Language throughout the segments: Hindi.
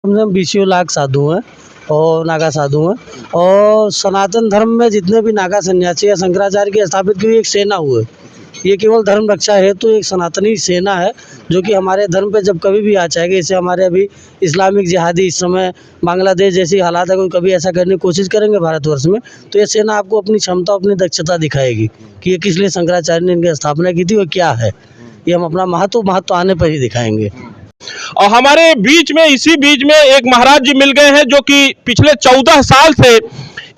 हम 20 लाख साधु हैं और नागा साधु हैं। और सनातन धर्म में जितने भी नागा सन्यासी या शंकराचार्य की स्थापित की हुई एक सेना हुई, ये केवल धर्म रक्षा हेतु एक सनातनी सेना है जो कि हमारे धर्म पे जब कभी भी आ जाएगी। जैसे हमारे अभी इस्लामिक जिहादी इस समय बांग्लादेश जैसी हालात है, कोई कभी ऐसा करने की कोशिश करेंगे भारतवर्ष में, तो ये सेना आपको अपनी क्षमता अपनी दक्षता दिखाएगी कि ये किस लिए शंकराचार्य ने इनकी स्थापना की थी और क्या है। ये हम अपना महत्व आने पर ही दिखाएंगे। और हमारे बीच में इसी बीच में एक महाराज जी मिल गए हैं जो कि पिछले 14 साल से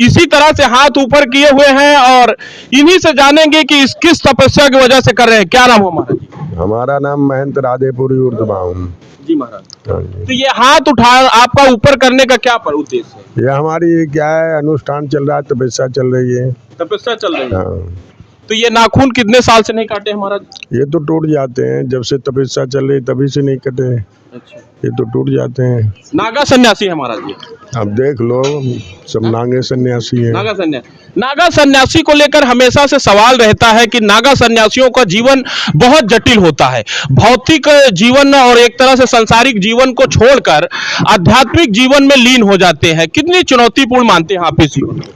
इसी तरह से हाथ ऊपर किए हुए हैं और इन्हीं से जानेंगे कि इस किस तपस्या की वजह से कर रहे हैं। क्या नाम है महाराज जी? हमारा नाम महंत राधेपुरी उर्दबाउम जी महाराज। हाँ जी। तो ये हाथ उठा आपका ऊपर करने का क्या उद्देश्य है? ये हमारी क्या है, अनुष्ठान चल रहा है, तपस्या चल रही है। तपस्या चल रही है। हाँ। तो ये नाखून कितने साल से नहीं काटे महाराज? ये तो टूट जाते हैं, जब से तपस्या चल रही तभी से नहीं कटे। अच्छा। ये तो टूट जाते हैं। नागा सन्यासी है महाराज जी। अब देख लो, सब नागे सन्यासी हैं। नागा सन्यासी को लेकर हमेशा से सवाल रहता है कि नागा सन्यासियों का जीवन बहुत जटिल होता है। भौतिक जीवन और एक तरह से सांसारिक जीवन को छोड़कर आध्यात्मिक जीवन में लीन हो जाते हैं। कितनी चुनौतीपूर्ण मानते हैं आप इस जीवन को?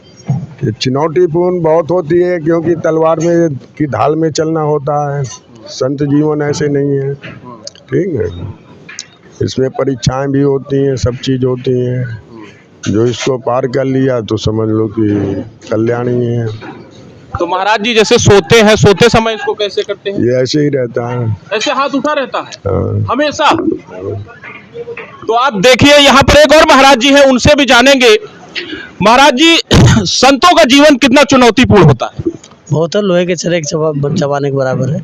चुनौतीपूर्ण बहुत होती है, क्योंकि तलवार में की ढाल में चलना होता है। संत जीवन ऐसे नहीं है, ठीक है। इसमें परीक्षाएं भी होती हैं, सब चीज़ होती हैं। जो इसको पार कर लिया तो समझ लो कि कल्याणी है। तो महाराज जी जैसे सोते हैं, सोते समय इसको कैसे करते हैं? ये ऐसे ही रहता है, ऐसे हाथ उठा रहता है। हाँ। हमेशा। तो आप देखिए यहाँ पर एक और महाराज जी हैं, उनसे भी जानेंगे। महाराज जी, संतों का जीवन कितना चुनौतीपूर्ण होता है? बहुत है, लोहे के चरेक चबाने के बराबर है।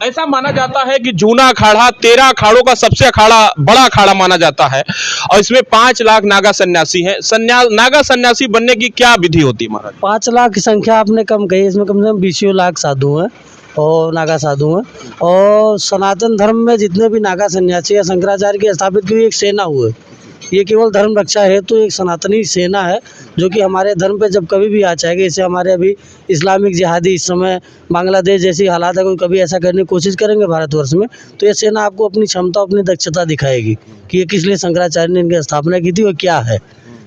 ऐसा माना जाता है कि जूना अखाड़ा 13 अखाड़ों का सबसे बड़ा अखाड़ा माना जाता है और इसमें 5 लाख नागा सन्यासी हैं। नागा सन्यासी बनने की क्या विधि होती है महाराज? 5 लाख की संख्या आपने कम कही, इसमें कम से कम 20 लाख साधु हैं और नागा साधु हैं। और सनातन धर्म में जितने भी नागा सन्यासी या शंकराचार्य की स्थापित की हुई एक सेना हुई, ये केवल धर्म रक्षा हेतु एक सनातनी सेना है जो कि हमारे धर्म पे जब कभी भी आ जाएगी। जैसे हमारे अभी इस्लामिक जिहादी इस समय बांग्लादेश जैसी हालात है, कोई कभी ऐसा करने की कोशिश करेंगे भारतवर्ष में, तो ये सेना आपको अपनी क्षमता अपनी दक्षता दिखाएगी कि ये किस लिए शंकराचार्य ने इनकी स्थापना की थी और क्या है।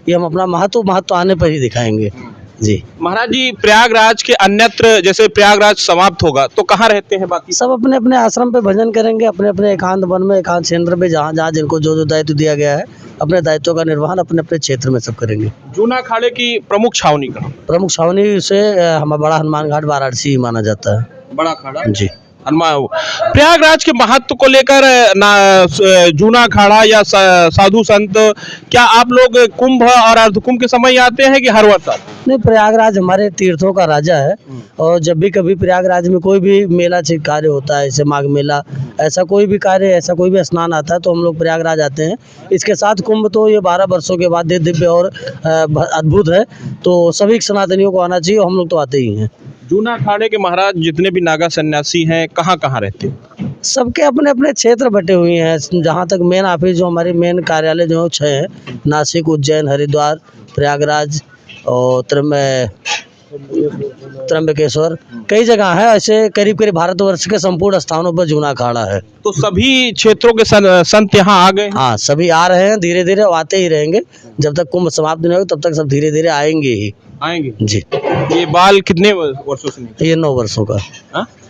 ये हम अपना महत्व आने पर ही दिखाएंगे। जी महाराज जी, प्रयागराज के अन्यत्र जैसे प्रयागराज समाप्त होगा तो कहाँ रहते हैं बाकी? सब अपने अपने आश्रम पे भजन करेंगे, अपने अपने एकांत वन में, एकांत क्षेत्र पे, जहाँ जहाँ जिनको जो दायित्व दिया गया है, अपने दायित्वों का निर्वहन अपने अपने क्षेत्र में सब करेंगे। जूना अखाड़े की प्रमुख छावनी का? प्रमुख छावनी से हमारा बड़ा हनुमान घाट वाराणसी माना जाता है। बड़ा अखाड़ा जी। प्रयागराज के महत्व को लेकर जूना अखाड़ा या साधु संत, क्या आप लोग कुंभ और अर्धकुंभ के समय आते हैं कि हर वर्ष आते हैं? नहीं, प्रयागराज हमारे तीर्थों का राजा है और जब भी कभी प्रयागराज में कोई भी मेला कार्य होता है, जैसे माघ मेला, ऐसा कोई भी कार्य, ऐसा कोई भी स्नान आता है तो हम लोग प्रयागराज आते हैं। इसके साथ कुंभ तो ये 12 वर्षों के बाद दिव्य और अद्भुत है, तो सभी सनातनियों को आना चाहिए, हम लोग तो आते ही हैं। जूना अखाड़े के महाराज जितने भी नागा सन्यासी हैं कहाँ कहाँ रहते हैं? सबके अपने अपने क्षेत्र बटे हुए हैं। जहाँ तक मेन ऑफिस जो हमारी मेन कार्यालय जो 6 है, नासिक, उज्जैन, हरिद्वार, प्रयागराज और त्र्यंबकेश्वर, कई जगह है। ऐसे करीब करीब भारतवर्ष के संपूर्ण स्थानों पर जूना अखाड़ा है। तो सभी क्षेत्रों के संत यहाँ आ गए? हाँ, सभी आ रहे हैं, धीरे धीरे आते ही रहेंगे। जब तक कुंभ समाप्त नहीं होगा तब तक सब धीरे धीरे आएंगे ही। आएंगे जी। ये बाल कितने वर्षों से नहीं? ये 9 वर्षों का।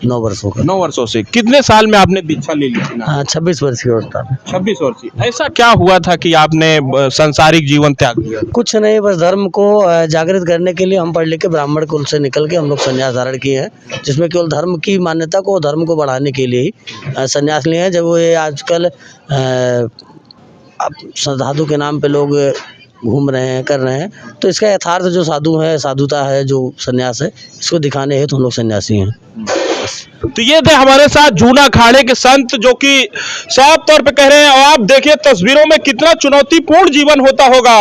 9 वर्षों का। 9 वर्षों से। कितने साल में आपने दीक्षा ले ली थी? 26 वर्ष की अवस्था में। 26 वर्ष की। ऐसा क्या हुआ था कि आपने सांसारिक जीवन त्याग दिया? कुछ नहीं, बस धर्म को जागृत करने के लिए हम पढ़ लिख के ब्राह्मण कुल से निकल के हम लोग संन्यास धारण किए हैं, जिसमें केवल धर्म की मान्यता को, धर्म को बढ़ाने के लिए ही संन्यास लिए हैं। जब वो ये आजकल साधु के नाम पे लोग घूम रहे हैं, कर रहे हैं, तो इसका यथार्थ जो साधु है, साधुता है, जो सन्यास है, इसको दिखाने हेतु हम लोग सन्यासी हैं। तो ये थे हमारे साथ जूना अखाड़े के संत जो कि साफ तौर पे कह रहे हैं। और आप देखिए तस्वीरों में कितना चुनौतीपूर्ण जीवन होता होगा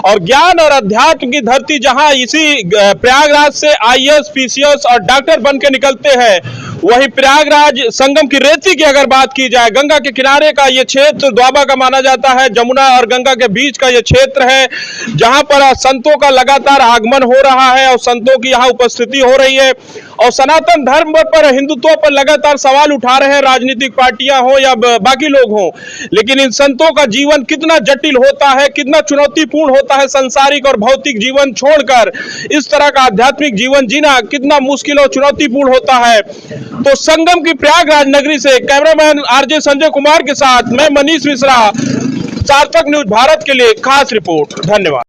और ज्ञान और अध्यात्म की धरती, जहां इसी प्रयागराज से IAS, PCS और डॉक्टर बन के निकलते हैं, वही प्रयागराज संगम की रेती की अगर बात की जाए, गंगा के किनारे का ये क्षेत्र द्वाबा का माना जाता है। जमुना और गंगा के बीच का ये क्षेत्र है जहां पर संतों का लगातार आगमन हो रहा है और संतों की यहाँ उपस्थिति हो रही है। और सनातन धर्म पर, हिंदुत्व पर लगातार सवाल उठा रहे हैं राजनीतिक पार्टियां हो या बाकी लोग हों। लेकिन इन संतों का जीवन कितना जटिल होता है, कितना चुनौतीपूर्ण होता है, सांसारिक और भौतिक जीवन छोड़कर इस तरह का आध्यात्मिक जीवन जीना कितना मुश्किल और चुनौतीपूर्ण होता है। तो संगम की प्रयागराज नगरी से कैमरामैन आरजे संजय कुमार के साथ मैं मनीष मिश्रा, सार्थक न्यूज भारत के लिए खास रिपोर्ट। धन्यवाद।